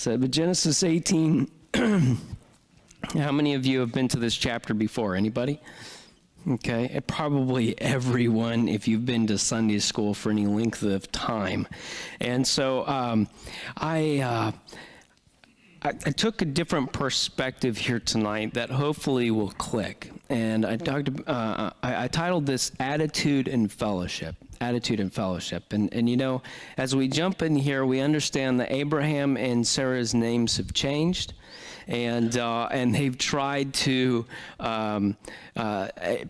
said. But Genesis 18, how many of you have been to this chapter before? Anybody? Okay, probably everyone if you've been to Sunday school for any length of time. And so I took a different perspective here tonight that hopefully will click. And I titled this Attitude and Fellowship. Attitude and Fellowship. And you know, as we jump in here, we understand that Abraham and Sarah's names have changed. And they've tried to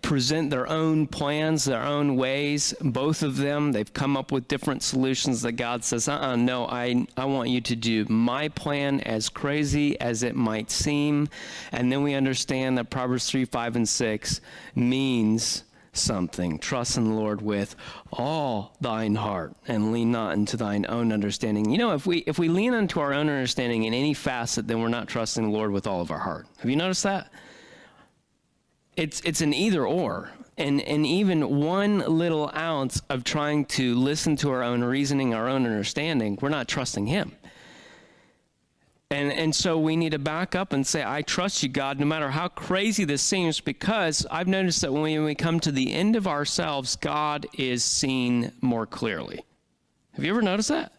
present their own plans, their own ways. Both of them, they've come up with different solutions that God says, no, I want you to do my plan, as crazy as it might seem. And then we understand that Proverbs 3, 5, and 6 means something. Trust in the Lord with all thine heart and lean not into thine own understanding. You know, if we lean into our own understanding in any facet, then we're not trusting the Lord with all of our heart. Have you noticed that? It's an either or. And even one little ounce of trying to listen to our own reasoning, our own understanding, we're not trusting him. And so we need to back up and say, I trust you, God, no matter how crazy this seems, because I've noticed that when we come to the end of ourselves, God is seen more clearly. Have you ever noticed that?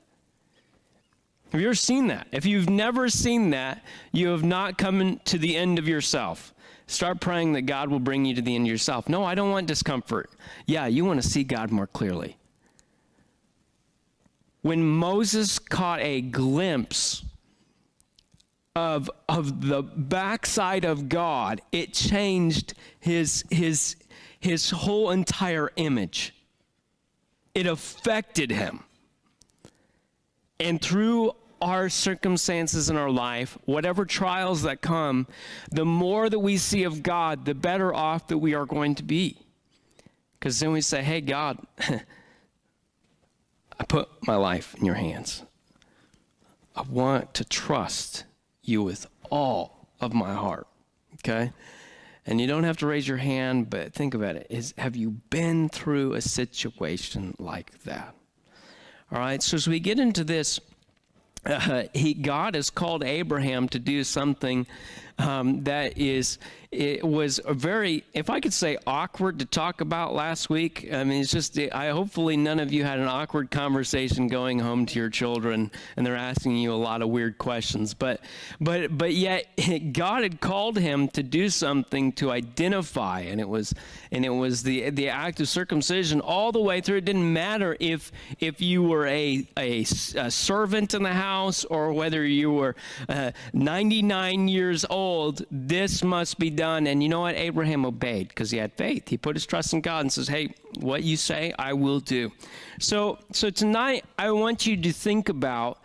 Have you ever seen that? If you've never seen that, you have not come to the end of yourself. Start praying that God will bring you to the end of yourself. No, I don't want discomfort. Yeah, you want to see God more clearly. When Moses caught a glimpse of the backside of God, it changed his whole entire image. It affected him. And through our circumstances in our life, whatever trials that come, the more that we see of God, the better off that we are going to be. Because then we say, hey, God, I put my life in your hands. I want to trust you with all of my heart, okay? And you don't have to raise your hand, but think about it. Have you been through a situation like that? All right, so as we get into this, God has called Abraham to do something it was a very, if I could say, awkward to talk about last week. I mean, it's just, hopefully none of you had an awkward conversation going home to your children and they're asking you a lot of weird questions. But yet God had called him to do something to identify, and it was the act of circumcision all the way through. It didn't matter if you were a servant in the house or whether you were 99 years old. This must be done. And you know what? Abraham obeyed because he had faith. He put his trust in God and says, hey, what you say, I will do. So tonight, I want you to think about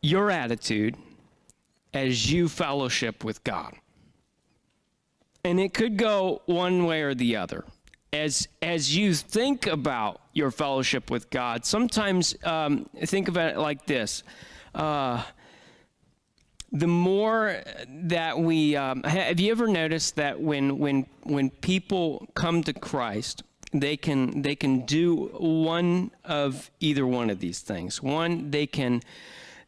your attitude as you fellowship with God. And it could go one way or the other. As you think about your fellowship with God, sometimes think about it like this. The more that we, have you ever noticed that when people come to Christ, they can do one of either one of these things. One, they can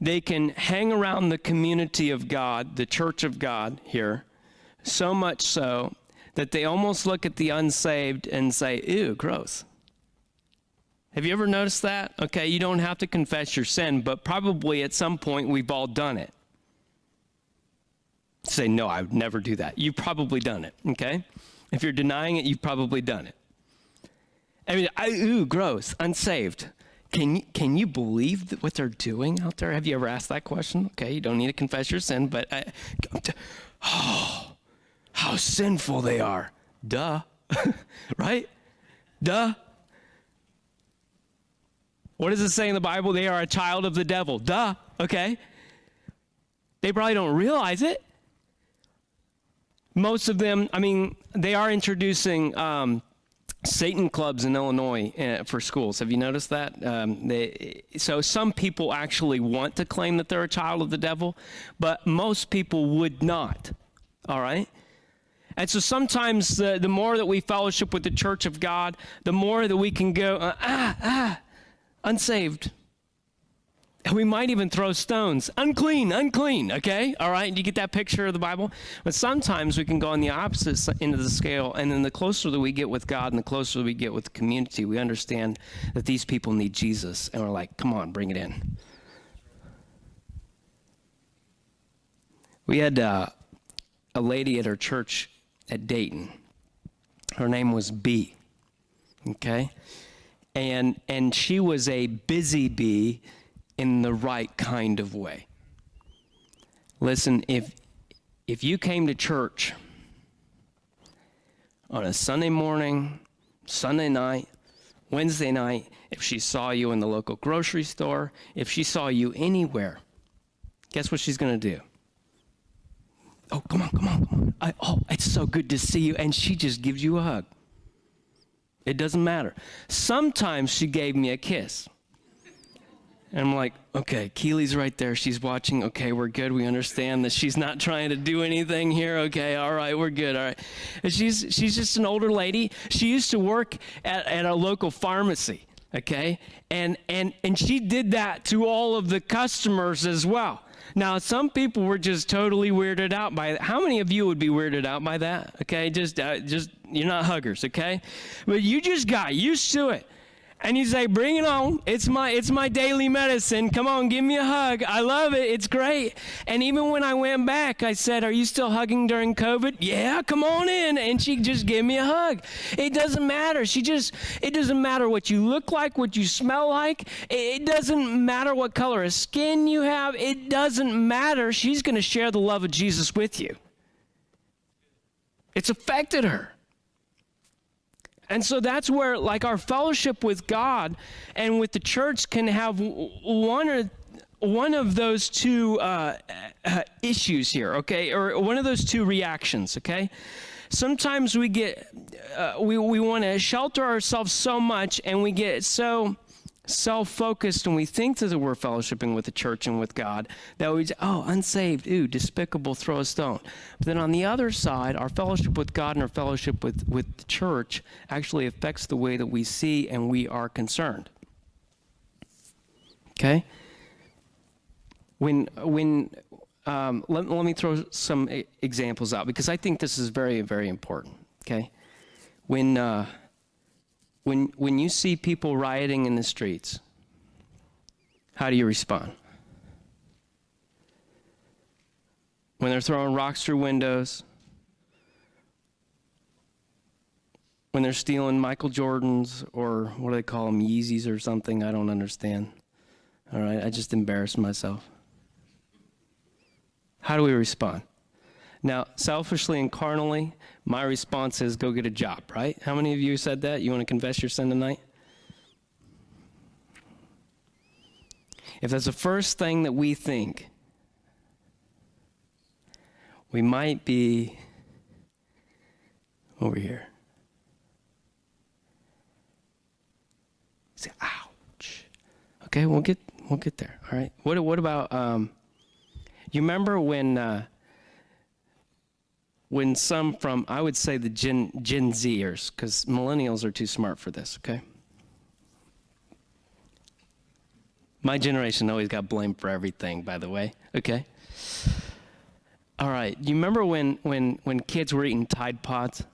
hang around the community of God, the church of God here, so much so that they almost look at the unsaved and say, ew, gross. Have you ever noticed that? Okay, you don't have to confess your sin, but probably at some point we've all done it. Say, no, I would never do that. You've probably done it, okay? If you're denying it, you've probably done it. I mean, ooh, gross, unsaved. Can you believe what they're doing out there? Have you ever asked that question? Okay, you don't need to confess your sin, but how sinful they are. Duh, right? Duh. What does it say in the Bible? They are a child of the devil. Duh, okay? They probably don't realize it. Most of them, I mean, they are introducing Satan clubs in Illinois for schools. Have you noticed that? So some people actually want to claim that they're a child of the devil, but most people would not, all right? And so sometimes the more that we fellowship with the church of God, the more that we can go, unsaved. And we might even throw stones. Unclean, unclean, okay? All right, do you get that picture of the Bible? But sometimes we can go on the opposite end of the scale, and then the closer that we get with God and the closer we get with the community, we understand that these people need Jesus. And we're like, come on, bring it in. We had a lady at our church at Dayton. Her name was B, okay? And she was a busy bee in the right kind of way. Listen, if you came to church on a Sunday morning, Sunday night, Wednesday night, if she saw you in the local grocery store, if she saw you anywhere, guess what she's going to do? Oh, come on. It's so good to see you. And she just gives you a hug. It doesn't matter. Sometimes she gave me a kiss. And I'm like, okay, Keely's right there. She's watching. Okay, we're good. We understand that she's not trying to do anything here. Okay, all right, we're good. All right. And she's just an older lady. She used to work at a local pharmacy, okay? And she did that to all of the customers as well. Now, some people were just totally weirded out by it. How many of you would be weirded out by that? Okay, just you're not huggers, okay? But you just got used to it. And you say, bring it on. It's my daily medicine. Come on, give me a hug. I love it. It's great. And even when I went back, I said, are you still hugging during COVID? Yeah, come on in. And she just gave me a hug. It doesn't matter. It doesn't matter what you look like, what you smell like. It doesn't matter what color of skin you have. It doesn't matter. She's going to share the love of Jesus with you. It's affected her. And so that's where, like, our fellowship with God and with the church can have one of those two issues here, okay, or one of those two reactions, okay. Sometimes we get we want to shelter ourselves so much, and we get so self-focused, and we think that we're fellowshipping with the church and with God, that we just, unsaved, despicable, throw a stone. But then on the other side, our fellowship with God and our fellowship with the church actually affects the way that we see and we are concerned. Okay? Let me throw some examples out, because I think this is very, very important. Okay? When you see people rioting in the streets, how do you respond? When they're throwing rocks through windows, when they're stealing Michael Jordans, or what do they call them, Yeezys or something, I don't understand. All right, I just embarrassed myself. How do we respond? Now, selfishly and carnally, my response is go get a job, right? How many of you said that? You want to confess your sin tonight? If that's the first thing that we think, we might be over here. Say, ouch. Okay, we'll get there, all right? What about, you remember when some from, I would say the Gen Zers, because millennials are too smart for this, okay? My generation always got blamed for everything, by the way, okay? All right, you remember when kids were eating Tide Pods?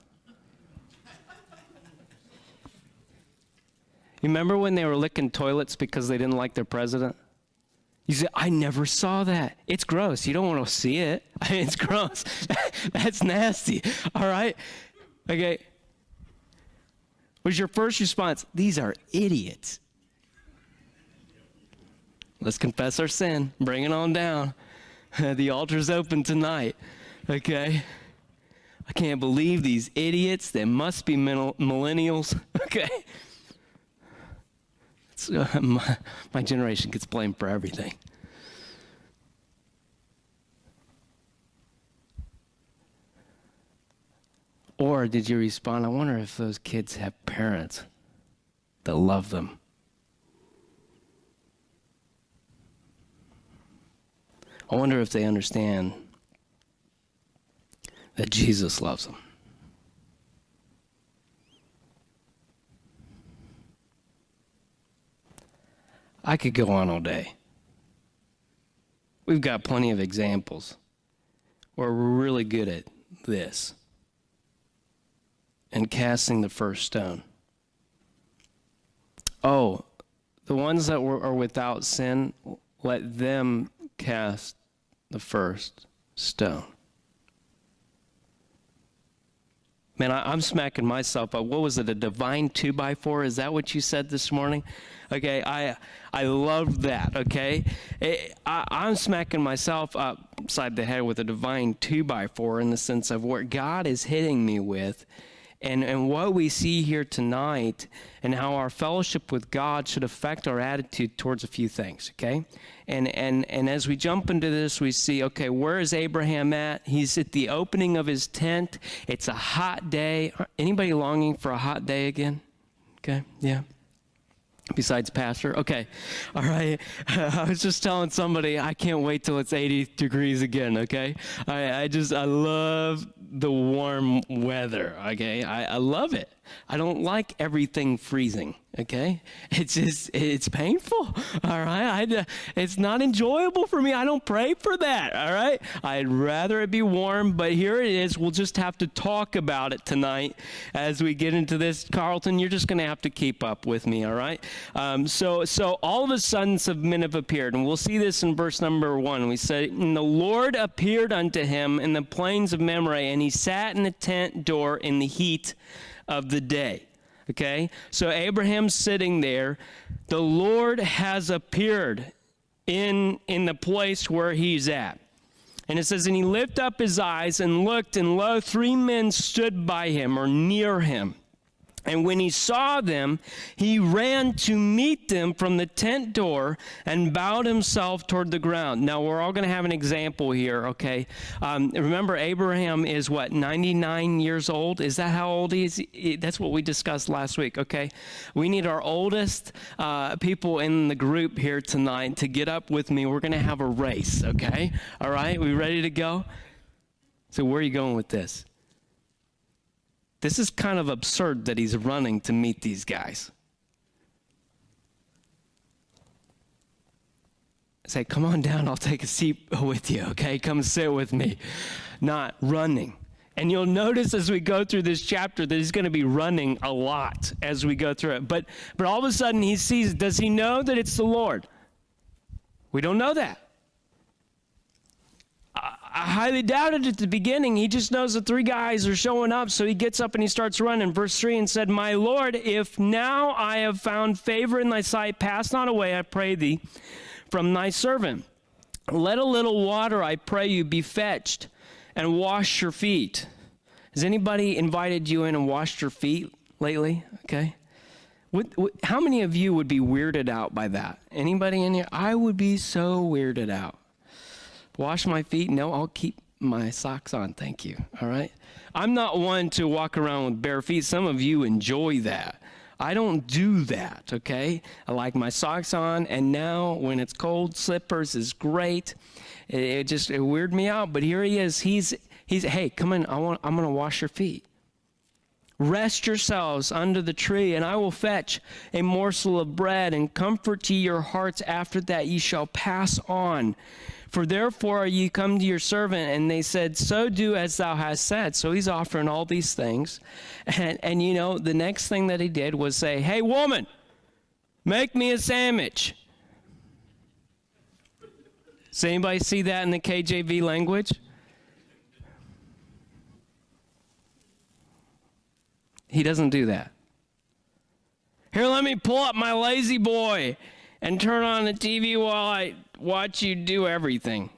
You remember when they were licking toilets because they didn't like their president? You say, I never saw that. It's gross. You don't want to see it. It's gross. That's nasty. All right? Okay. What's your first response? These are idiots. Let's confess our sin. Bring it on down. The altar's open tonight. Okay? I can't believe these idiots. They must be millennials. Okay? My generation gets blamed for everything. Or did you respond, I wonder if those kids have parents that love them. I wonder if they understand that Jesus loves them. I could go on all day. We've got plenty of examples where we're really good at this and casting the first stone. Oh, the ones that are without sin, let them cast the first stone. Man, I'm smacking myself up. What was it, a divine 2x4? Is that what you said this morning? Okay, I love that, okay? I'm smacking myself upside the head with a divine 2x4 in the sense of what God is hitting me with. And what we see here tonight and how our fellowship with God should affect our attitude towards a few things, okay? And as we jump into this, we see, okay, where is Abraham at? He's at the opening of his tent. It's a hot day. Anybody longing for a hot day again? Okay, yeah. Besides Pastor? Okay. All right. I was just telling somebody I can't wait till it's 80 degrees again, okay? I love the warm weather, okay? I love it. I don't like everything freezing, okay? It's painful, all right? It's not enjoyable for me. I don't pray for that, all right? I'd rather it be warm, but here it is. We'll just have to talk about it tonight as we get into this. Carlton, you're just going to have to keep up with me, all right? So all the sons of men have appeared, and we'll see this in verse number 1. We say, and the Lord appeared unto him in the plains of Mamre, and he sat in the tent door in the heat of the day. Okay, so Abraham's sitting there. The Lord has appeared in the place where he's at. And it says, and he lifted up his eyes and looked, and lo, 3 men stood by him or near him. And when he saw them, he ran to meet them from the tent door and bowed himself toward the ground. Now, we're all going to have an example here, okay? Remember, Abraham is, 99 years old? Is that how old he is? That's what we discussed last week, okay? We need our oldest people in the group here tonight to get up with me. We're going to have a race, okay? All right, we ready to go? So where are you going with this? This is kind of absurd that he's running to meet these guys. Say, come on down, I'll take a seat with you, okay? Come sit with me. Not running. And you'll notice as we go through this chapter that he's going to be running a lot as we go through it. But all of a sudden he sees, does he know that it's the Lord? We don't know that. I highly doubt it at the beginning. He just knows the 3 guys are showing up, so he gets up and he starts running. Verse 3, and said, my Lord, if now I have found favor in thy sight, pass not away, I pray thee, from thy servant. Let a little water, I pray you, be fetched, and wash your feet. Has anybody invited you in and washed your feet lately? Okay. How many of you would be weirded out by that? Anybody in here? I would be so weirded out. Wash my feet? No, I'll keep my socks on, thank you, all right? I'm not one to walk around with bare feet. Some of you enjoy that. I don't do that, okay? I like my socks on, and now when it's cold, slippers is great. It weirded me out, but here he is. He's hey, come in, I'm going to wash your feet. Rest yourselves under the tree, and I will fetch a morsel of bread, and comfort ye your hearts. After that ye shall pass on. For therefore are ye come to your servant. And they said, so do as thou hast said. So he's offering all these things. And you know, the next thing that he did was say, hey, woman, make me a sandwich. Does anybody see that in the KJV language? He doesn't do that. Here, let me pull up my lazy boy and turn on the TV while I watch you do everything.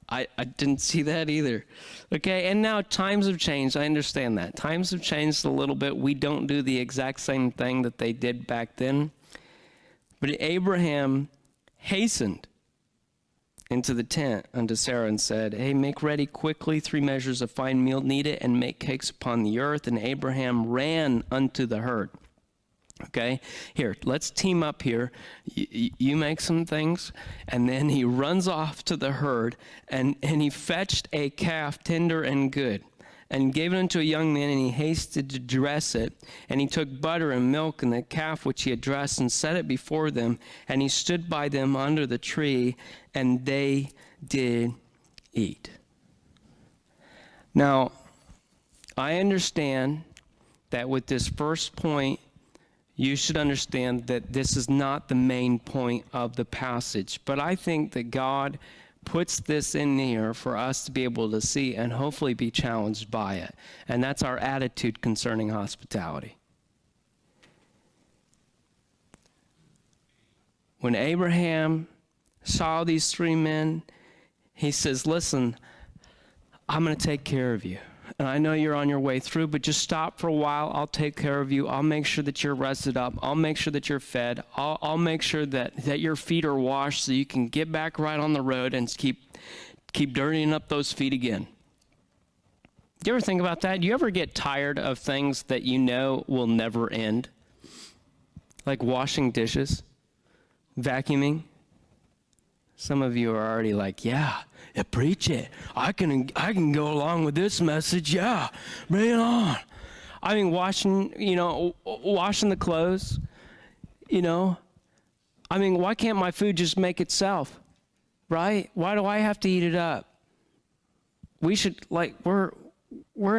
I didn't see that either. Okay, and now times have changed. I understand that. Times have changed a little bit. We don't do the exact same thing that they did back then. But Abraham hastened into the tent unto Sarah and said, hey, make ready quickly 3 measures of fine meal, knead it, and make cakes upon the earth. And Abraham ran unto the herd. Okay, here, let's team up here. You make some things, and then he runs off to the herd, and he fetched a calf tender and good. and gave it unto a young man, and he hasted to dress it. And he took butter and milk and the calf which he had dressed, and set it before them. And he stood by them under the tree, and they did eat. Now, I understand that with this first point, you should understand that this is not the main point of the passage. But I think that God puts this in here for us to be able to see and hopefully be challenged by it. And that's our attitude concerning hospitality. When Abraham saw these three men, he says, listen, I'm going to take care of you. And I know you're on your way through, but just stop for a while. I'll take care of you. I'll make sure that you're rested up. I'll make sure that you're fed. I'll make sure that your feet are washed so you can get back right on the road and keep dirtying up those feet again. Do you ever think about that? Do you ever get tired of things that you know will never end? Like washing dishes, vacuuming. Some of you are already like, yeah, preach it. I can go along with this message. Yeah, bring it on. I mean, washing the clothes, I mean, why can't my food just make itself, right? Why do I have to eat it up? We should, we're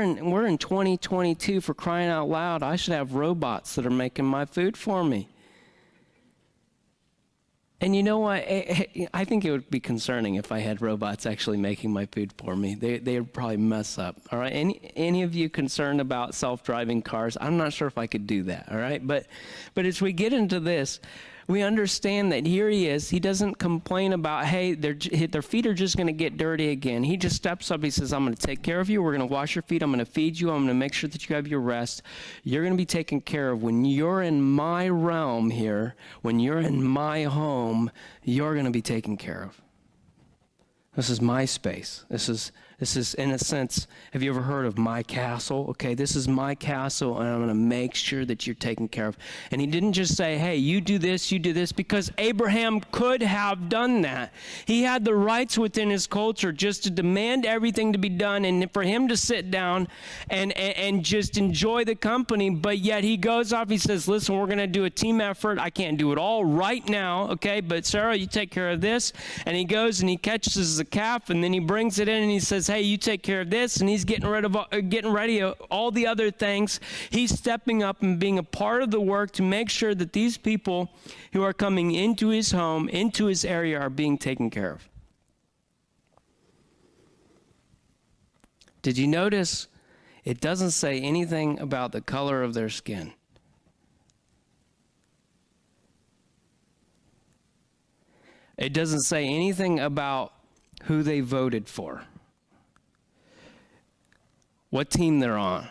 in 2022, for crying out loud. I should have robots that are making my food for me. And you know what? I think it would be concerning if I had robots actually making my food for me. They would probably mess up. All right. Any of you concerned about self-driving cars? I'm not sure if I could do that. All right. But as we get into this, we understand that here he is. He doesn't complain about, hey, their feet are just going to get dirty again. He just steps up. He says, I'm going to take care of you. We're going to wash your feet. I'm going to feed you. I'm going to make sure that you have your rest. You're going to be taken care of. When you're in my realm here, when you're in my home, you're going to be taken care of. This is my space. This is, in a sense, have you ever heard of my castle? Okay, this is my castle, and I'm going to make sure that you're taken care of. And he didn't just say, hey, you do this, because Abraham could have done that. He had the rights within his culture just to demand everything to be done, and for him to sit down and just enjoy the company. But yet he goes off, he says, listen, we're going to do a team effort. I can't do it all right now, okay, but Sarah, you take care of this. And he goes and he catches the calf, and then he brings it in and he says, hey, you take care of this, and he's getting ready of all the other things. He's stepping up and being a part of the work to make sure that these people who are coming into his home, into his area, are being taken care of. Did you notice it doesn't say anything about the color of their skin? It doesn't say anything about who they voted for, what team they're on,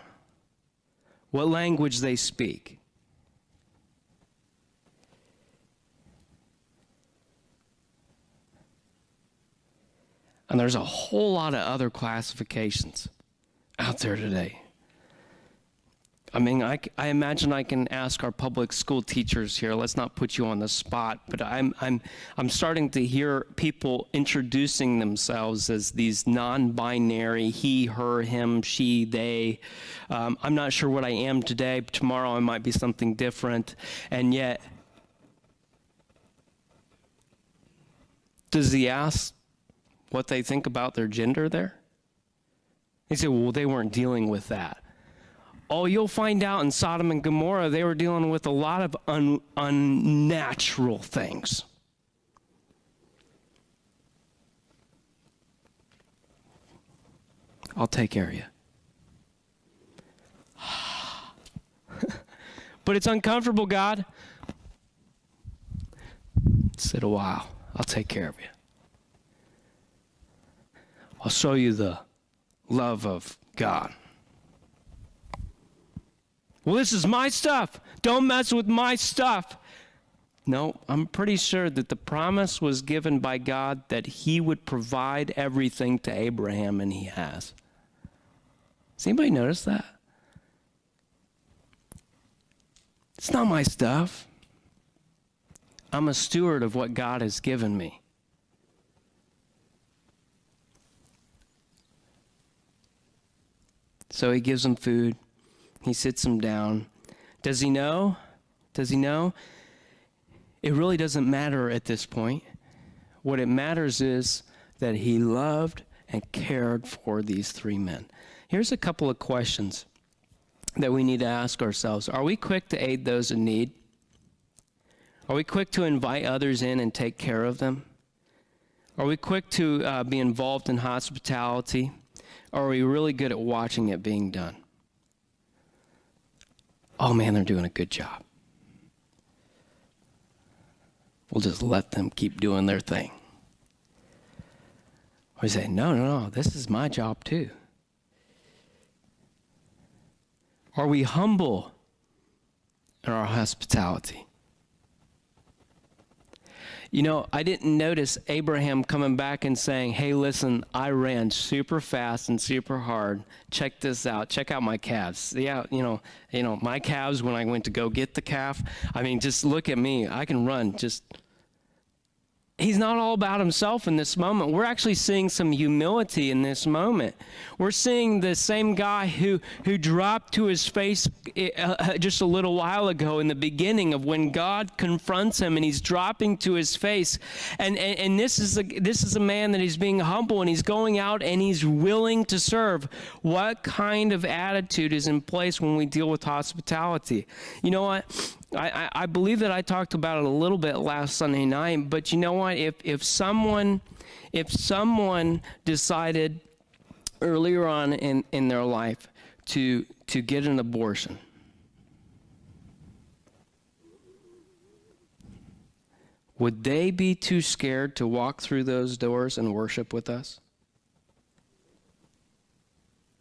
what language they speak. And there's a whole lot of other classifications out there today. I mean, I imagine I can ask our public school teachers here. Let's not put you on the spot, but I'm starting to hear people introducing themselves as these non-binary, he, her, him, she, they. I'm not sure what I am today. But tomorrow I might be something different. And yet, does he ask what they think about their gender there? They say, well, they weren't dealing with that. Oh, you'll find out in Sodom and Gomorrah, they were dealing with a lot of unnatural things. I'll take care of you. But it's uncomfortable, God. Sit a while. I'll take care of you. I'll show you the love of God. Well, this is my stuff. Don't mess with my stuff. No, I'm pretty sure that the promise was given by God that he would provide everything to Abraham, and he has. Does anybody notice that? It's not my stuff. I'm a steward of what God has given me. So he gives him food. He sits him down. Does he know? Does he know? It really doesn't matter at this point. What it matters is that he loved and cared for these three men. Here's a couple of questions that we need to ask ourselves. Are we quick to aid those in need? Are we quick to invite others in and take care of them? Are we quick to be involved in hospitality? Or are we really good at watching it being done? Oh man, they're doing a good job. We'll just let them keep doing their thing. We say, no, this is my job too. Are we humble in our hospitality? You know, I didn't notice Abraham coming back and saying, hey, listen, I ran super fast and super hard. Check this out. Check out my calves. Yeah, you know, my calves when I went to go get the calf. I mean, just look at me. I can run. He's not all about himself in this moment. We're actually seeing some humility in this moment. We're seeing the same guy who dropped to his face just a little while ago in the beginning of when God confronts him and he's dropping to his face. And this is a man that he's being humble and he's going out and he's willing to serve. What kind of attitude is in place when we deal with hospitality? You know what? I believe that I talked about it a little bit last Sunday night, but you know what? If someone decided earlier on in their life to get an abortion, would they be too scared to walk through those doors and worship with us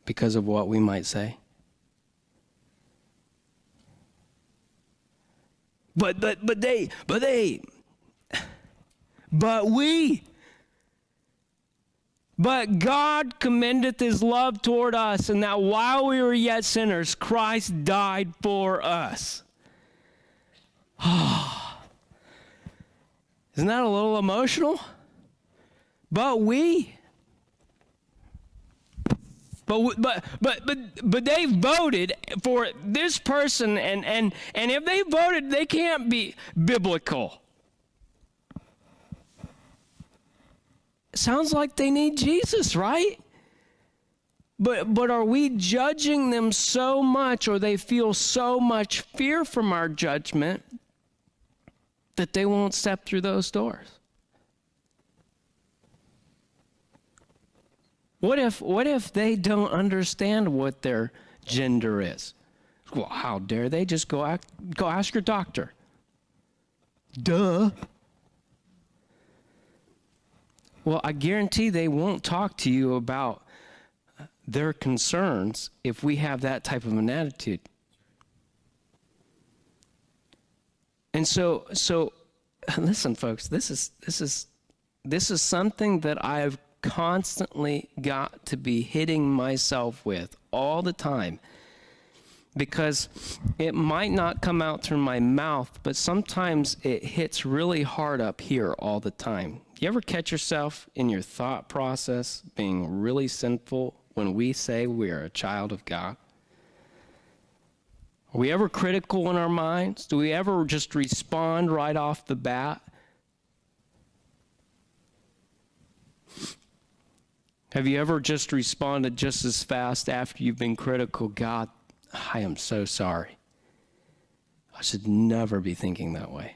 because of what we might say? But God commendeth his love toward us, and that while we were yet sinners, Christ died for us. Isn't that a little emotional? But they voted for this person, and if they voted, they can't be biblical. Sounds like they need Jesus, right? But are we judging them so much, or they feel so much fear from our judgment that they won't step through those doors? What if they don't understand what their gender is? Well, how dare they? Just go ask your doctor. Duh. Well, I guarantee they won't talk to you about their concerns if we have that type of an attitude. And so listen, folks, this is something that I have constantly got to be hitting myself with all the time, because it might not come out through my mouth, but sometimes it hits really hard up here all the time. You ever catch yourself in your thought process being really sinful when we say we are a child of God? Are we ever critical in our minds? Do we ever just respond right off the bat? Have you ever just responded just as fast after you've been critical? God, I am so sorry. I should never be thinking that way.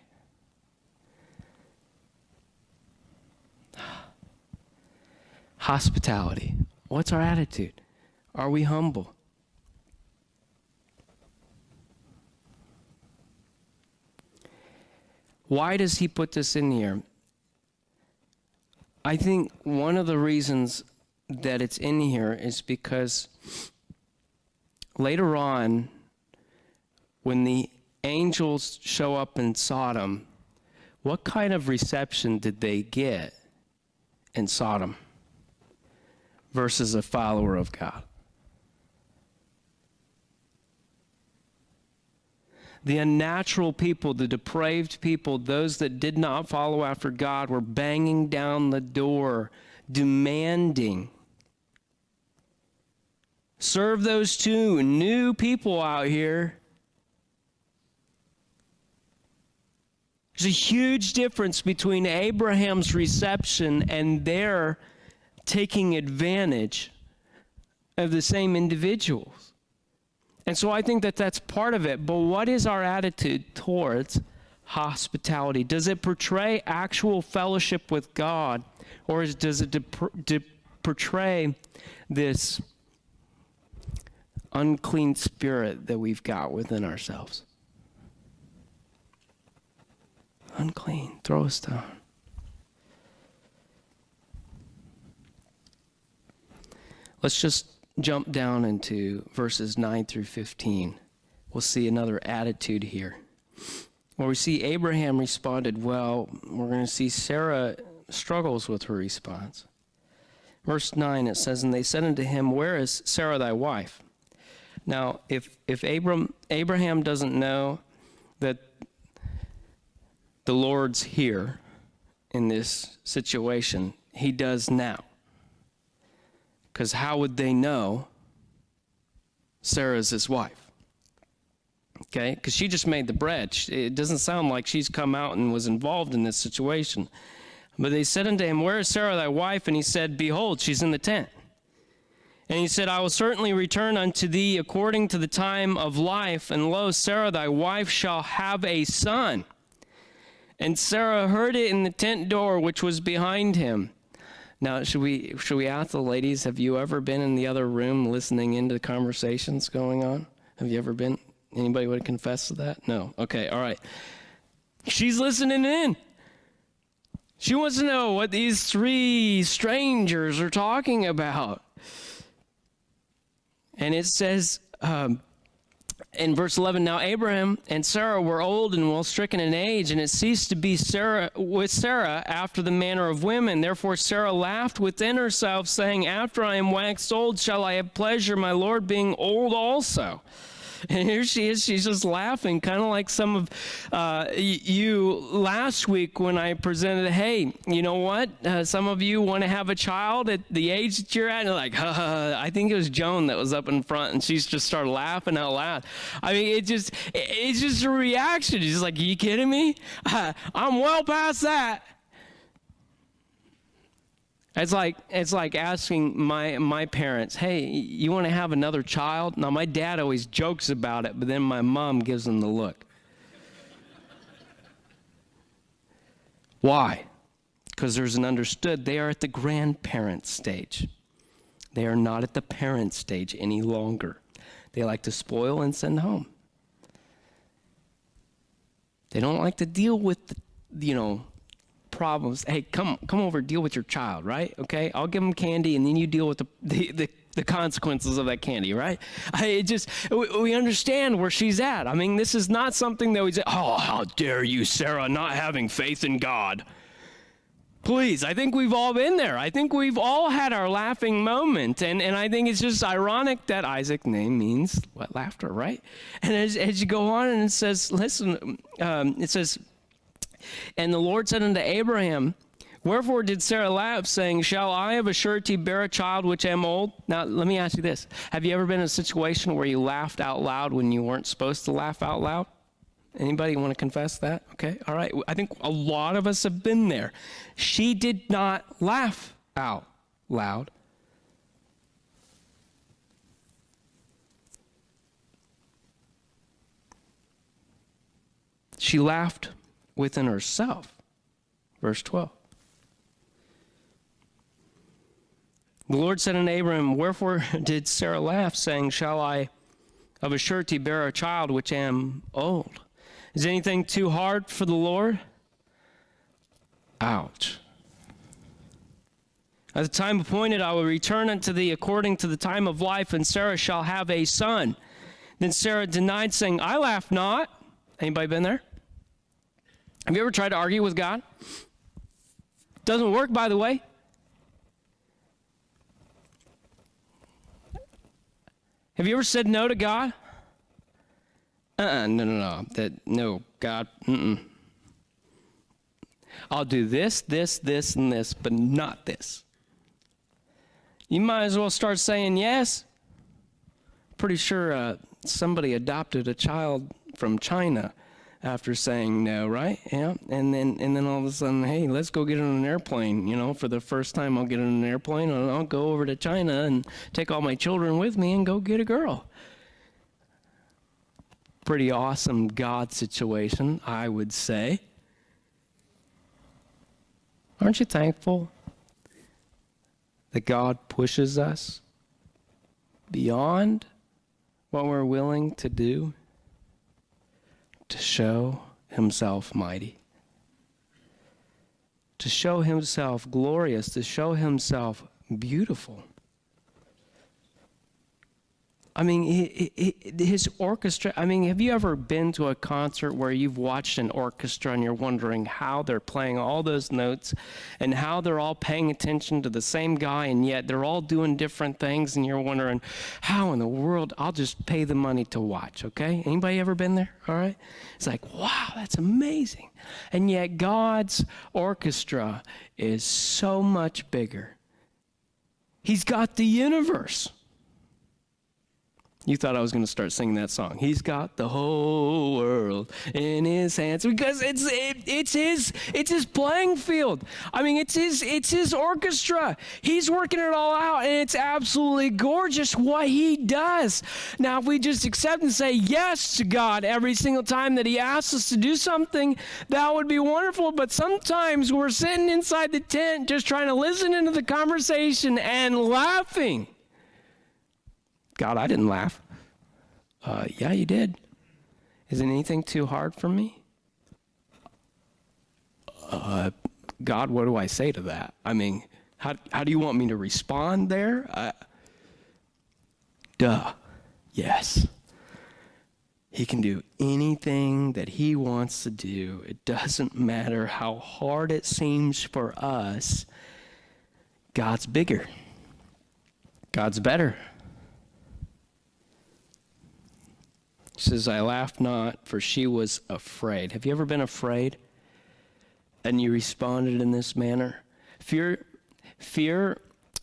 Hospitality. What's our attitude? Are we humble? Why does he put this in here? I think one of the reasons that it's in here is because later on, when the angels show up in Sodom, what kind of reception did they get in Sodom versus a follower of God? The unnatural people, the depraved people, those that did not follow after God, were banging down the door, demanding serve those two new people out here. There's a huge difference between Abraham's reception and their taking advantage of the same individuals. And so I think that that's part of it. But what is our attitude towards hospitality? Does it portray actual fellowship with God, or does it portray this unclean spirit that we've got within ourselves? Unclean, throw a stone. Let's just jump down into verses 9 through 15. We'll see another attitude here. Where we see Abraham responded well, we're going to see Sarah struggles with her response. Verse 9, it says, "And they said unto him, Where is Sarah thy wife?" Now, if Abraham doesn't know that the Lord's here in this situation, he does now. Because how would they know Sarah's his wife? Okay, because she just made the bread. It doesn't sound like she's come out and was involved in this situation. But they said unto him, Where is Sarah thy wife? And he said, Behold, she's in the tent. And he said, I will certainly return unto thee according to the time of life, and lo, Sarah thy wife shall have a son. And Sarah heard it in the tent door which was behind him. Now, should we ask the ladies, have you ever been in the other room listening into the conversations going on? Have you ever been? Anybody would confess to that? No. Okay, all right. She's listening in. She wants to know what these three strangers are talking about. And it says in verse 11, Now Abraham and Sarah were old and well stricken in age, and it ceased to be with Sarah after the manner of women. Therefore Sarah laughed within herself, saying, After I am waxed old, shall I have pleasure, my Lord being old also? And here she is, she's just laughing, kind of like some of you last week when I presented, hey, you know what? Some of you want to have a child at the age that you're at, and you're like, I think it was Joan that was up in front, and she's just started laughing out loud. I mean, it's just a reaction. She's like, are you kidding me? I'm well past that. It's like asking my parents, hey, you want to have another child? Now, my dad always jokes about it, but then my mom gives him the look. Why? Because there's an understood, they are at the grandparent stage. They are not at the parent stage any longer. They like to spoil and send home. They don't like to deal with the, problems. Hey, come over, deal with your child, right? Okay, I'll give them candy, and then you deal with the consequences of that candy, right? We understand where she's at. I mean, this is not something that we say, oh, how dare you, Sarah, not having faith in God. Please, I think we've all been there. I think we've all had our laughing moment, and I think it's just ironic that Isaac's name means what? Laughter, right? And as you go on, and it says, listen, it says, and the Lord said unto Abraham, Wherefore did Sarah laugh, saying, Shall I of a surety bear a child which am old? Now, let me ask you this. Have you ever been in a situation where you laughed out loud when you weren't supposed to laugh out loud? Anybody want to confess that? Okay, all right. I think a lot of us have been there. She did not laugh out loud. She laughed within herself. Verse 12. The Lord said unto Abraham, Wherefore did Sarah laugh, saying, Shall I of a surety bear a child which am old? Is anything too hard for the Lord? Ouch. At the time appointed, I will return unto thee according to the time of life, and Sarah shall have a son. Then Sarah denied, saying, I laugh not. Anybody been there? Have you ever tried to argue with God? Doesn't work, by the way. Have you ever said no to God? No, God, I'll do this, and this, but not this. You might as well start saying yes. pretty sure somebody adopted a child from China after saying no, right? Yeah. And then all of a sudden, hey, let's go get on an airplane. You know, for the first time, I'll get on an airplane and I'll go over to China and take all my children with me and go get a girl. Pretty awesome God situation, I would say. Aren't you thankful that God pushes us beyond what we're willing to do to show himself mighty, to show himself glorious, to show himself beautiful? I mean, his orchestra, I mean, have you ever been to a concert where you've watched an orchestra and you're wondering how they're playing all those notes and how they're all paying attention to the same guy, and yet they're all doing different things, and you're wondering, how in the world? I'll just pay the money to watch, okay? Anybody ever been there? All right? It's like, wow, that's amazing. And yet God's orchestra is so much bigger. He's got the universe. You thought I was going to start singing that song. He's got the whole world in his hands, because it's his playing field. I mean, it's his orchestra. He's working it all out, and it's absolutely gorgeous what he does. Now, if we just accept and say yes to God every single time that he asks us to do something, that would be wonderful. But sometimes we're sitting inside the tent just trying to listen into the conversation and laughing. God, I didn't laugh. Yeah, you did. Is anything too hard for me? God, what do I say to that? I mean, how do you want me to respond there? Yes. He can do anything that he wants to do. It doesn't matter how hard it seems for us. God's bigger. God's better. It says, I laughed not, for she was afraid. Have you ever been afraid? And you responded in this manner? Fear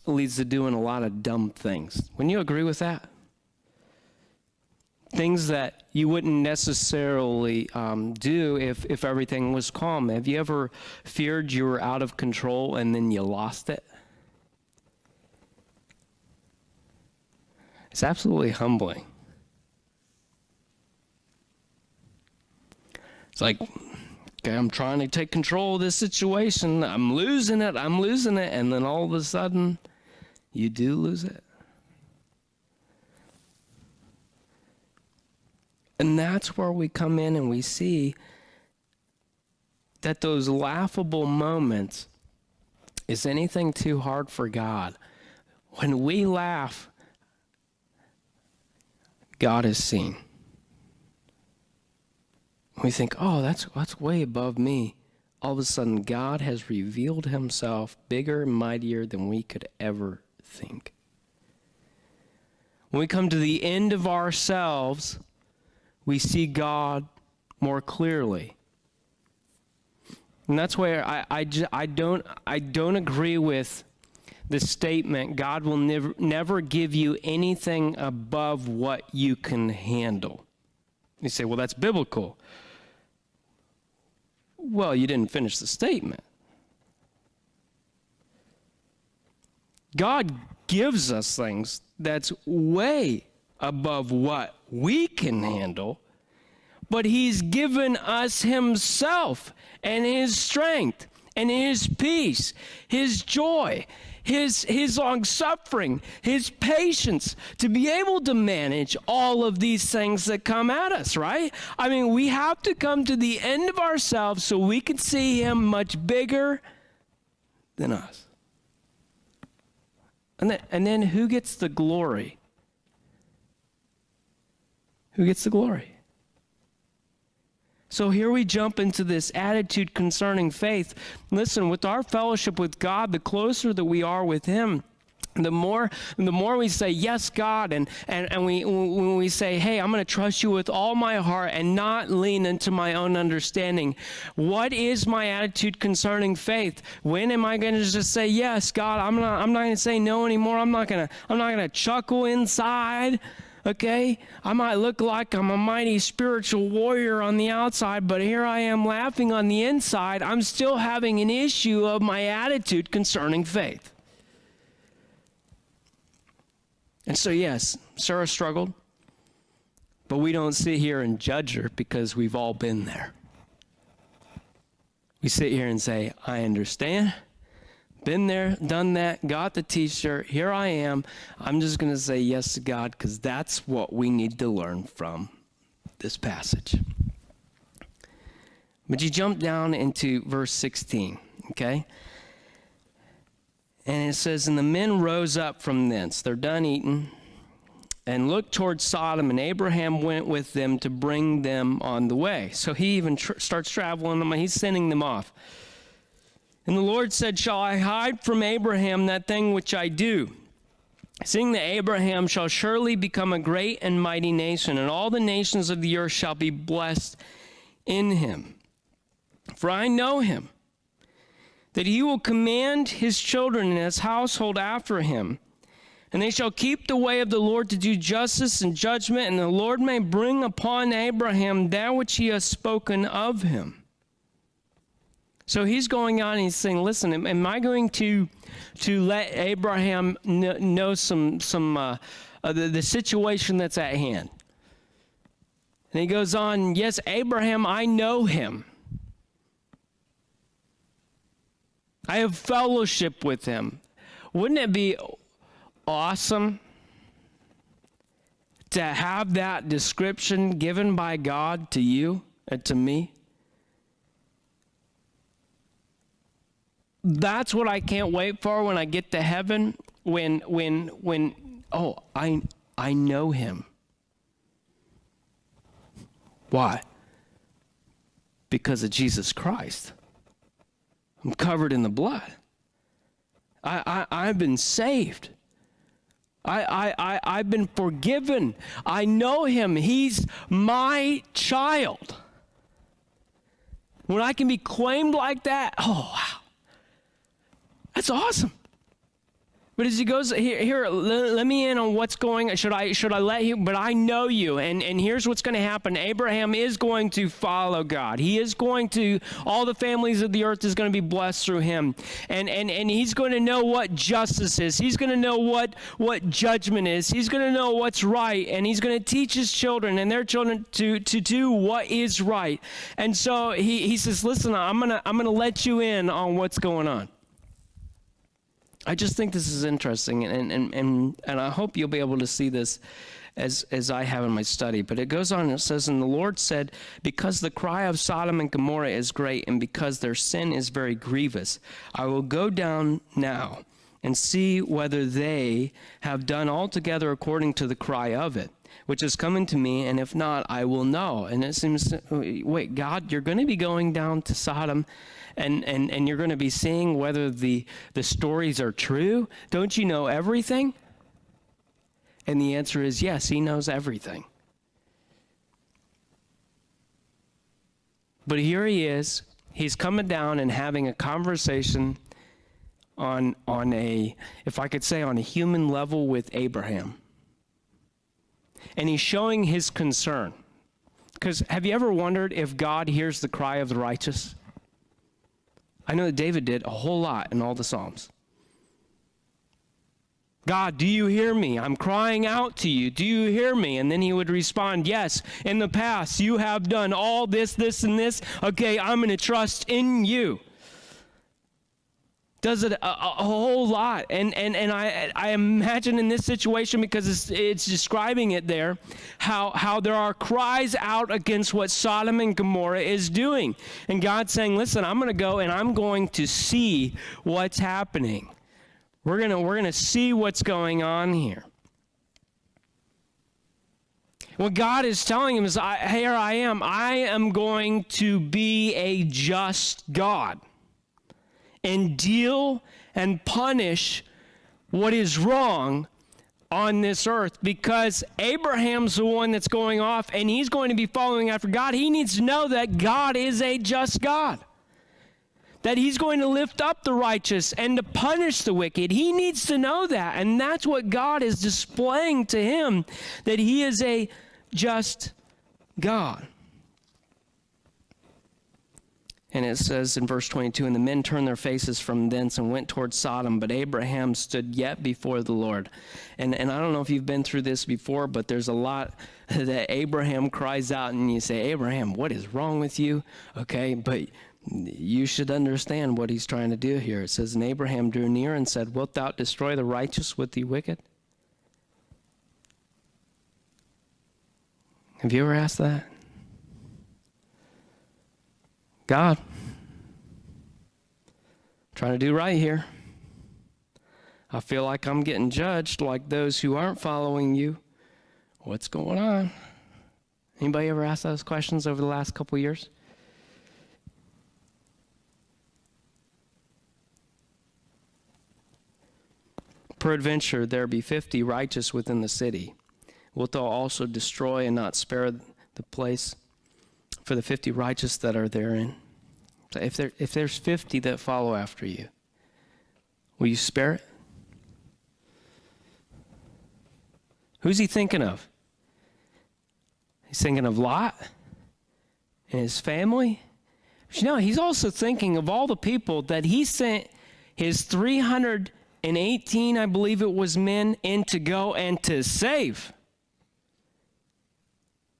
leads to doing a lot of dumb things. Wouldn't you agree with that? Things that you wouldn't necessarily do if everything was calm. Have you ever feared you were out of control and then you lost it? It's absolutely humbling. It's like, okay, I'm trying to take control of this situation. I'm losing it. And then all of a sudden, you do lose it. And that's where we come in and we see that those laughable moments, is anything too hard for God? When we laugh, God is seen. We think, oh, that's way above me. All of a sudden, God has revealed himself bigger and mightier than we could ever think. When we come to the end of ourselves, we see God more clearly. And that's where I don't agree with the statement, God will never give you anything above what you can handle. You say, well, that's biblical. Well, you didn't finish the statement. God gives us things that's way above what we can handle, but he's given us himself and his strength and his peace, his joy, his long-suffering, his patience, to be able to manage all of these things that come at us, right? I mean, we have to come to the end of ourselves so we can see him much bigger than us. And then who gets the glory? Who gets the glory? So here we jump into this attitude concerning faith. Listen, with our fellowship with God, the closer that we are with him, the more we say, yes, God, and when we say, hey, I'm going to trust you with all my heart and not lean into my own understanding. What is my attitude concerning faith? When am I going to just say, yes, God, I'm not going to say no anymore. I'm not going to chuckle inside. okay? I might look like I'm a mighty spiritual warrior on the outside, but here I am laughing on the inside. I'm still having an issue of my attitude concerning faith. And so, yes, Sarah struggled, but we don't sit here and judge her because we've all been there. We sit here and say, I understand. Been there, done that, got the t-shirt, here I am. I'm just going to say yes to God because that's what we need to learn from this passage. But you jump down into verse 16, okay? And it says, and the men rose up from thence, they're done eating, and looked towards Sodom, and Abraham went with them to bring them on the way. So he even starts traveling them, he's sending them off. And the Lord said, shall I hide from Abraham that thing which I do? Seeing that Abraham shall surely become a great and mighty nation, and all the nations of the earth shall be blessed in him. For I know him, that he will command his children and his household after him, and they shall keep the way of the Lord to do justice and judgment, and the Lord may bring upon Abraham that which he has spoken of him. So he's going on and he's saying, listen, am I going to let Abraham know the situation that's at hand? And he goes on, yes, Abraham, I know him. I have fellowship with him. Wouldn't it be awesome to have that description given by God to you and to me? That's what I can't wait for when I get to heaven, when I know him. Why? Because of Jesus Christ. I'm covered in the blood. I've been saved. I've been forgiven. I know him. He's my child. When I can be claimed like that, oh, wow. That's awesome. But as he goes, here, let me in on what's going on. Should I let you? But I know you. And here's what's going to happen. Abraham is going to follow God. He is going to, all the families of the earth is going to be blessed through him. And he's going to know what justice is. He's going to know what judgment is. He's going to know what's right. And he's going to teach his children and their children to do what is right. And so he says, listen, I'm gonna let you in on what's going on. I just think this is interesting, and I hope you'll be able to see this as I have in my study. But it goes on and it says, and the Lord said, because the cry of Sodom and Gomorrah is great, and because their sin is very grievous, I will go down now and see whether they have done altogether according to the cry of it, which is coming to me, and if not, I will know. And it seems, wait, God, you're going to be going down to Sodom, and you're going to be seeing whether the stories are true? Don't you know everything? And the answer is yes, he knows everything. But here he is. He's coming down and having a conversation on a, if I could say, on a human level with Abraham. And he's showing his concern. Because have you ever wondered if God hears the cry of the righteous? I know that David did a whole lot in all the Psalms. God, do you hear me? I'm crying out to you. Do you hear me? And then he would respond, yes, in the past you have done all this, this, and this. Okay, I'm going to trust in you. Does it a whole lot. And I imagine in this situation, because it's describing it there, how there are cries out against what Sodom and Gomorrah is doing. And God's saying, listen, I'm going to go and I'm going to see what's happening. We're going to see what's going on here. What God is telling him is, here I am going to be a just God and deal and punish what is wrong on this earth, because Abraham's the one that's going off and he's going to be following after God. He needs to know that God is a just God, that he's going to lift up the righteous and to punish the wicked. He needs to know that, and that's what God is displaying to him, that he is a just God. And it says in verse 22, and the men turned their faces from thence and went toward Sodom, but Abraham stood yet before the Lord. And I don't know if you've been through this before, but there's a lot that Abraham cries out, and you say, Abraham, what is wrong with you? Okay, but you should understand what he's trying to do here. It says, and Abraham drew near and said, wilt thou destroy the righteous with the wicked? Have you ever asked that? God, trying to do right here. I feel like I'm getting judged like those who aren't following you. What's going on? Anybody ever asked those questions over the last couple years? Peradventure there be 50 righteous within the city. Wilt thou also destroy and not spare the place for the 50 righteous that are therein? So if there's 50 that follow after you, will you spare it? Who's he thinking of? He's thinking of Lot and his family. But he's also thinking of all the people that he sent his 318, I believe it was, men in to go and to save.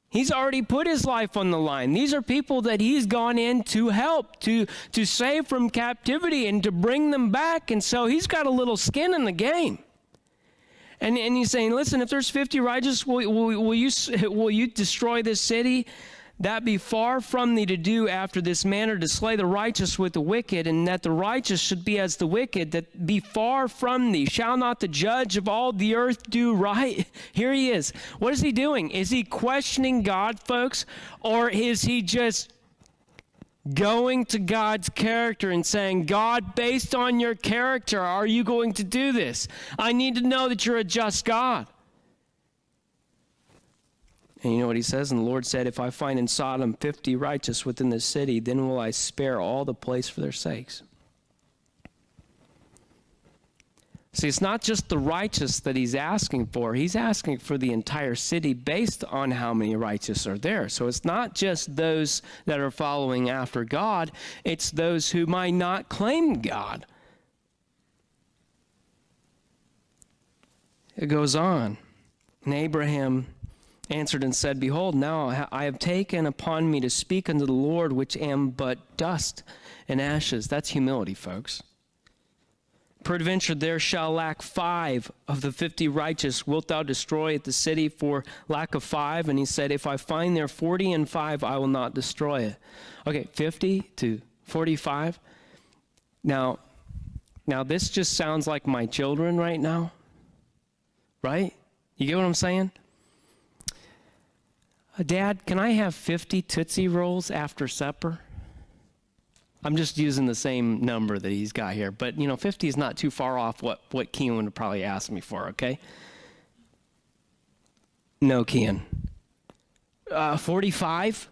He's already put his life on the line. These are people that he's gone in to help, to save from captivity and to bring them back. And so he's got a little skin in the game. And he's saying, listen, if there's 50 righteous, will you destroy this city? That be far from thee to do after this manner, to slay the righteous with the wicked, and that the righteous should be as the wicked, that be far from thee. Shall not the judge of all the earth do right? Here he is. What is he doing? Is he questioning God, folks? Or is he just going to God's character and saying, God, based on your character, are you going to do this? I need to know that you're a just God. And you know what he says? And the Lord said, if I find in Sodom 50 righteous within the city, then will I spare all the place for their sakes. See, it's not just the righteous that he's asking for. He's asking for the entire city based on how many righteous are there. So it's not just those that are following after God. It's those who might not claim God. It goes on. And Abraham answered and said, behold, now I have taken upon me to speak unto the Lord, which am but dust and ashes. That's humility, folks. Peradventure there shall lack 5 of the 50 righteous. Wilt thou destroy the city for lack of 5? And he said, if I find there 40 and 5, I will not destroy it. Okay, 50 to 45. Now this just sounds like my children right now, right? You get what I'm saying? Dad, can I have 50 Tootsie Rolls after supper? I'm just using the same number that he's got here. But, 50 is not too far off what Kean would probably ask me for, okay? No, Kean. 45?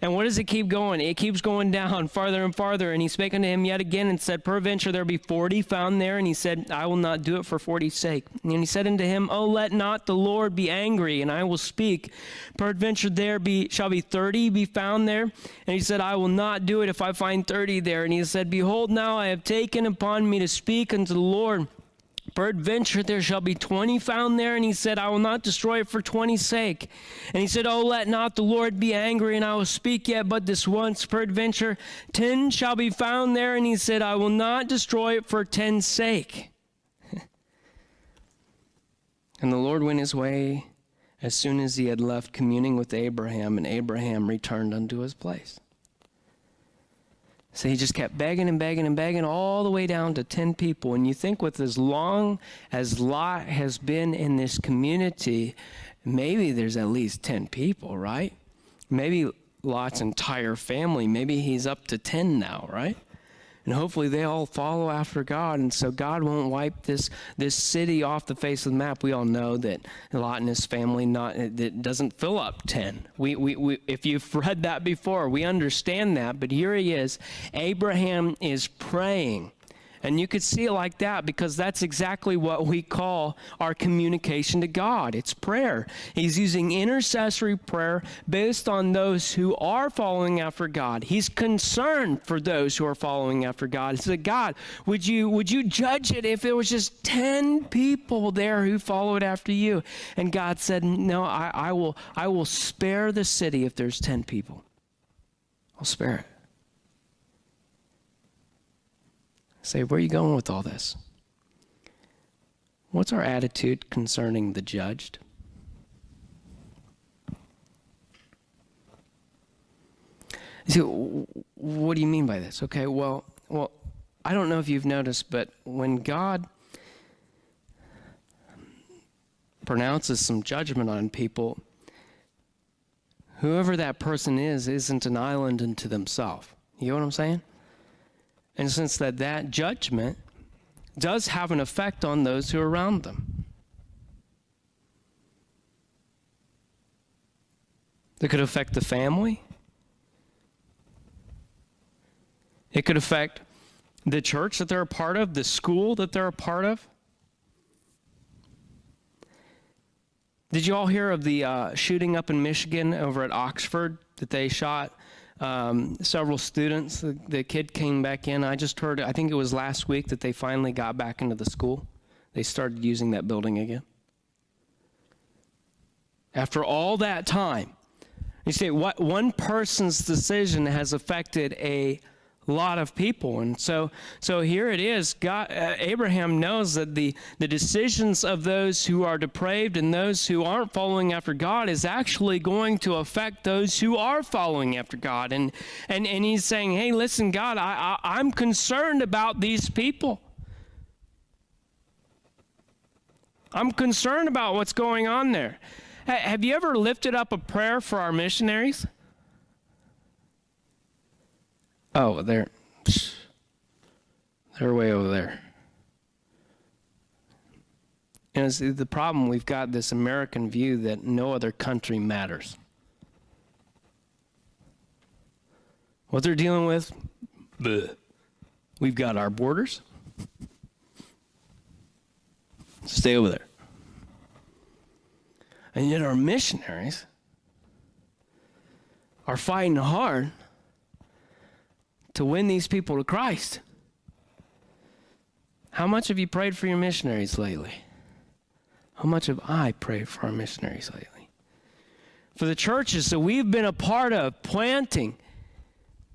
And what does it keep going? It keeps going down farther and farther. And he spake unto him yet again and said, peradventure there be 40 found there. And he said, I will not do it for 40's sake. And he said unto him, oh, let not the Lord be angry, and I will speak. Peradventure there shall be 30 be found there. And he said, I will not do it if I find 30 there. And he said, behold, now I have taken upon me to speak unto the Lord. Peradventure there shall be 20 found there. And he said, I will not destroy it for 20's sake. And he said, oh, let not the Lord be angry, and I will speak yet but this once. Peradventure 10 shall be found there. And he said, I will not destroy it for 10's sake. And the Lord went his way as soon as he had left communing with Abraham, and Abraham returned unto his place. So he just kept begging and begging and begging all the way down to 10 people. And you think with as long as Lot has been in this community, maybe there's at least 10 people, right? Maybe Lot's entire family, maybe he's up to 10 now, right? And hopefully they all follow after God, and so God won't wipe this city off the face of the map. We all know that Lot and his family that doesn't fill up 10. We if you've read that before, we understand that. But here he is. Abraham is praying. And you could see it like that because that's exactly what we call our communication to God. It's prayer. He's using intercessory prayer based on those who are following after God. He's concerned for those who are following after God. He said, God, would you judge it if it was just 10 people there who followed after you? And God said, no, I will spare the city if there's 10 people. I'll spare it. Say, where are you going with all this? What's our attitude concerning the judged? You say, what do you mean by this? Okay, well, I don't know if you've noticed, but when God pronounces some judgment on people, whoever that person is isn't an island unto themselves. You know what I'm saying? And since that judgment does have an effect on those who are around them. It could affect the family. It could affect the church that they're a part of, the school that they're a part of. Did you all hear of the shooting up in Michigan over at Oxford that they shot several students? The kid came back in. I just heard, I think it was last week that they finally got back into the school. They started using that building again. After all that time, you say, what one person's decision has affected a lot of people. And so here it is. God, Abraham knows that the decisions of those who are depraved and those who aren't following after God is actually going to affect those who are following after God. And he's saying, hey, listen, God, I'm concerned about these people. I'm concerned about what's going on there. Have you ever lifted up a prayer for our missionaries? Oh, they're way over there. And it's the problem, we've got this American view that no other country matters. What they're dealing with, bleh. We've got our borders. Stay over there. And yet our missionaries are fighting hard to win these people to Christ. How much have you prayed for your missionaries lately? How much have I prayed for our missionaries lately? For the churches that we've been a part of planting,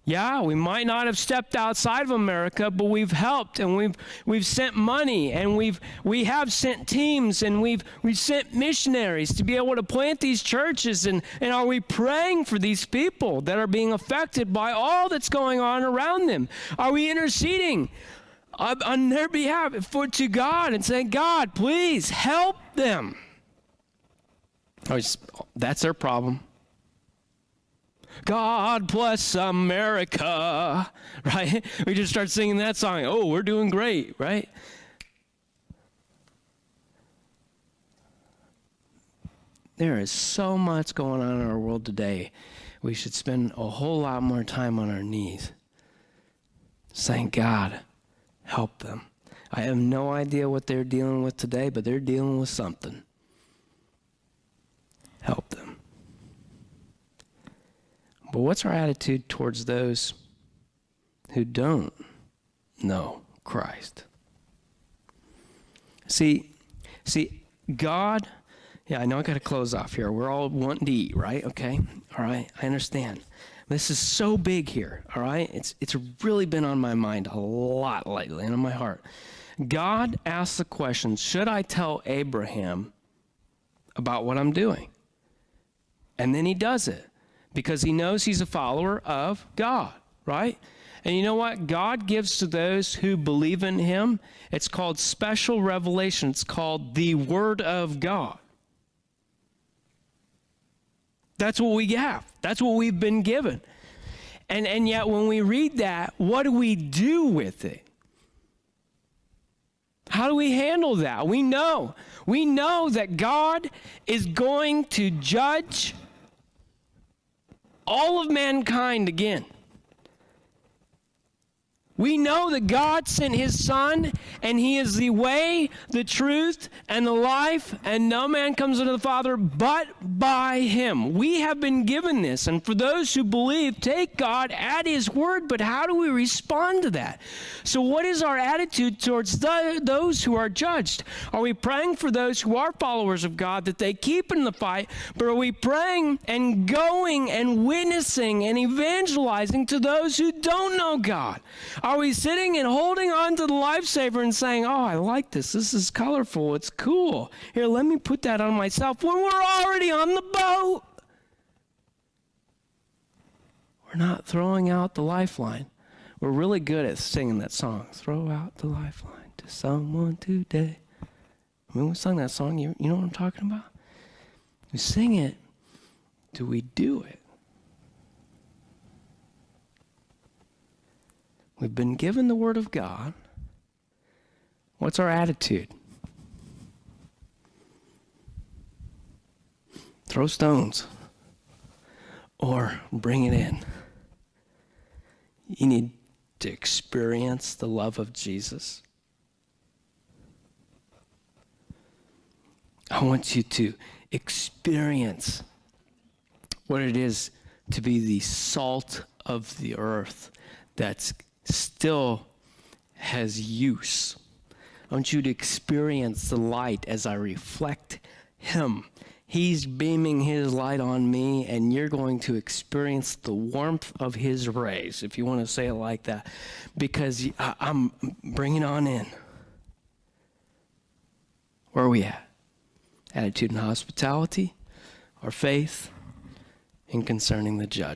yeah, we might not have stepped outside of America, but we've helped and we've sent money and we have sent teams and we've sent missionaries to be able to plant these churches. And are we praying for these people that are being affected by all that's going on around them? Are we interceding on their behalf to God and saying, God, please help them? That's their problem. God bless America, right? We just start singing that song. Oh, we're doing great, right? There is so much going on in our world today. We should spend a whole lot more time on our knees saying, God, help them. I have no idea what they're dealing with today, but they're dealing with something. Help them. But what's our attitude towards those who don't know Christ? See, God, yeah, I know I got to close off here. We're all wanting to eat, right? Okay, all right, I understand. This is so big here, all right? It's really been on my mind a lot lately and on my heart. God asks the question, should I tell Abraham about what I'm doing? And then he does it. Because he knows he's a follower of God, right? And you know what? God gives to those who believe in him. It's called special revelation. It's called the Word of God. That's what we have. That's what we've been given. And yet when we read that, what do we do with it? How do we handle that? We know that God is going to judge all of mankind again. We know that God sent his Son, and he is the way, the truth, and the life, and no man comes unto the Father but by him. We have been given this, and for those who believe, take God at his word, but how do we respond to that? So what is our attitude towards those who are judged? Are we praying for those who are followers of God that they keep in the fight, but are we praying and going and witnessing and evangelizing to those who don't know God? Are we sitting and holding on to the lifesaver and saying, oh, I like this. This is colorful. It's cool. Here, let me put that on myself when we're already on the boat? We're not throwing out the lifeline. We're really good at singing that song. Throw out the lifeline to someone today. I mean, we sung that song. You know what I'm talking about? We sing it. Do we do it? We've been given the Word of God. What's our attitude? Throw stones or bring it in. You need to experience the love of Jesus. I want you to experience what it is to be the salt of the earth that's still has use. I want you to experience the light as I reflect him. He's beaming his light on me, and you're going to experience the warmth of his rays, if you want to say it like that, because I'm bringing on in. Where are we at? Attitude and hospitality, our faith, and concerning the judge.